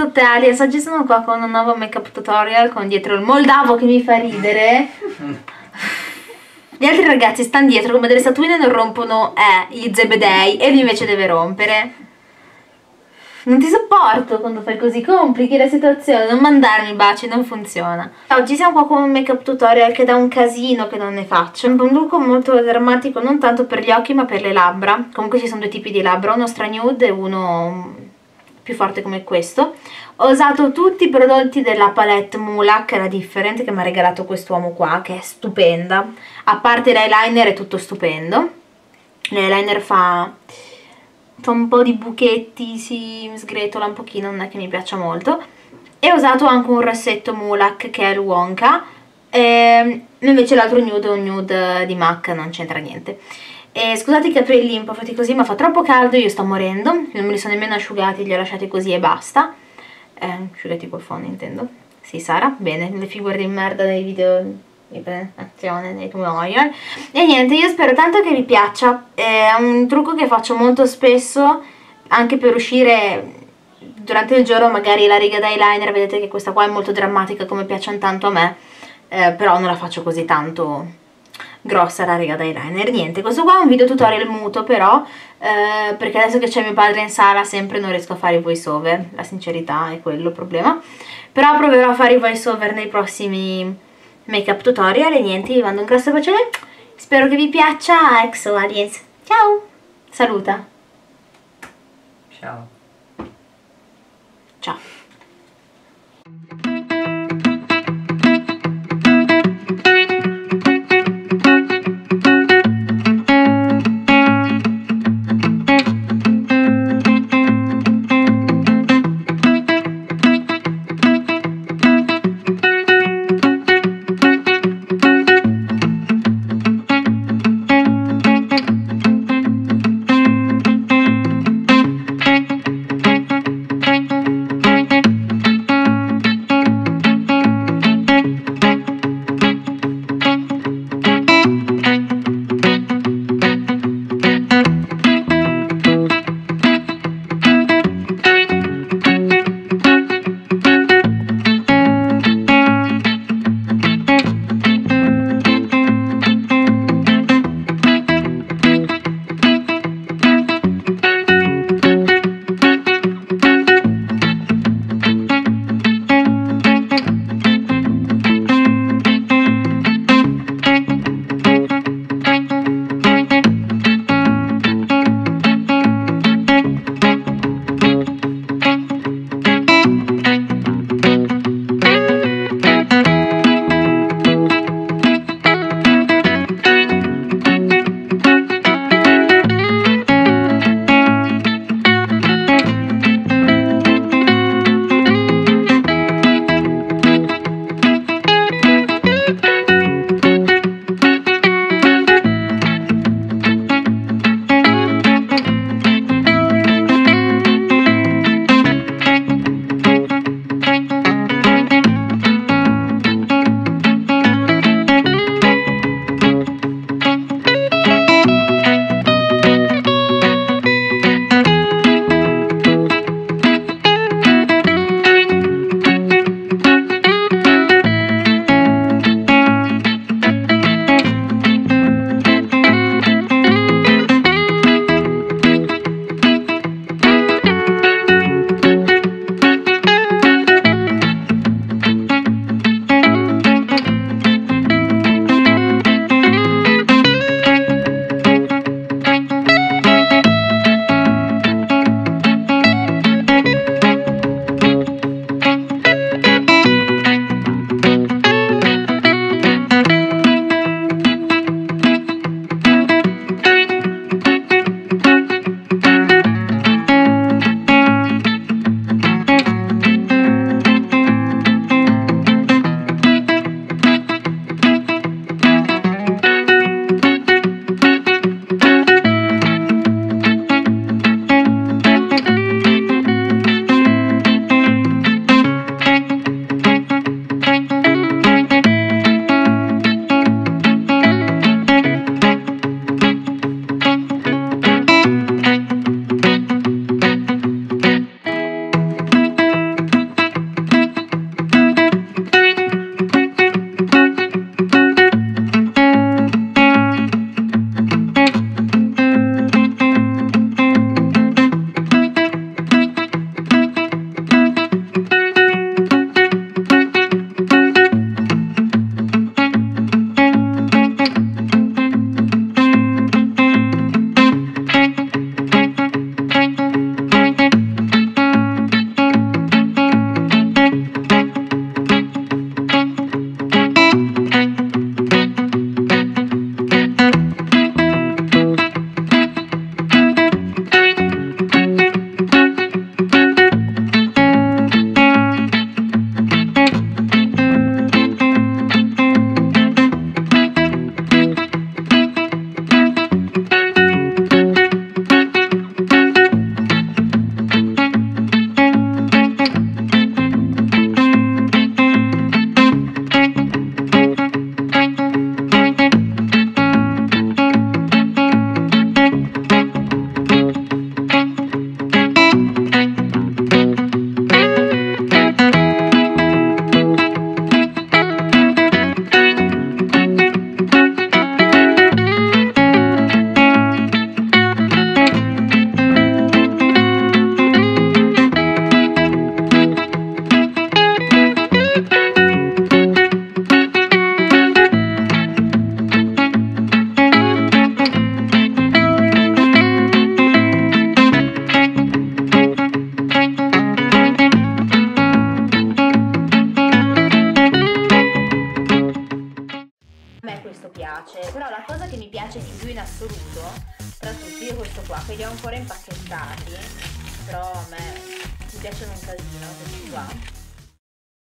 tutte alias, oggi sono qua con un nuovo make up tutorial con dietro il moldavo che mi fa ridere. Gli altri ragazzi stanno dietro come delle statuine, non rompono gli zebedei e lui invece deve rompere. Non ti sopporto quando fai così, complichi la situazione, non mandarmi baci, non funziona. Oggi siamo qua con un make up tutorial che da un casino che non ne faccio. Un look molto drammatico, non tanto per gli occhi ma per le labbra. Comunque ci sono due tipi di labbra, uno stra nude e uno più forte come questo. Ho usato tutti i prodotti della palette Mulak, la Different, che mi ha regalato quest'uomo qua, che è stupenda. A parte l'eyeliner è tutto stupendo. L'eyeliner fa un po' di buchetti, si sgretola un pochino, non è che mi piaccia molto. E ho usato anche un rossetto Mulak che è il Wonka, invece l'altro nude è un nude di MAC, non c'entra niente. E scusate i capelli un po' fatti così, ma fa troppo caldo, io sto morendo, non me li sono nemmeno asciugati, li ho lasciati così e basta. Asciugati col phon, intendo. Sì, Sara, bene, le figure di merda nei video di presentazione, nei tutorial. E niente, io spero tanto che vi piaccia, è un trucco che faccio molto spesso, anche per uscire durante il giorno, magari la riga d'eyeliner, vedete che questa qua è molto drammatica come piacciono tanto a me, però non la faccio così tanto grossa la riga d'eyeliner. Niente, questo qua è un video tutorial muto però, perché adesso che c'è mio padre in sala sempre non riesco a fare i voice over, la sincerità è quello il problema, però proverò a fare i voice over nei prossimi make up tutorial. E niente, vi mando un grosso bacione, spero che vi piaccia. Exo aliens, ciao, saluta. Ciao. Ciao. piace, però la cosa che mi piace di più in assoluto tra tutti è questo qua, che li ho ancora impacchettati, però a me mi piacciono un casino questi qua.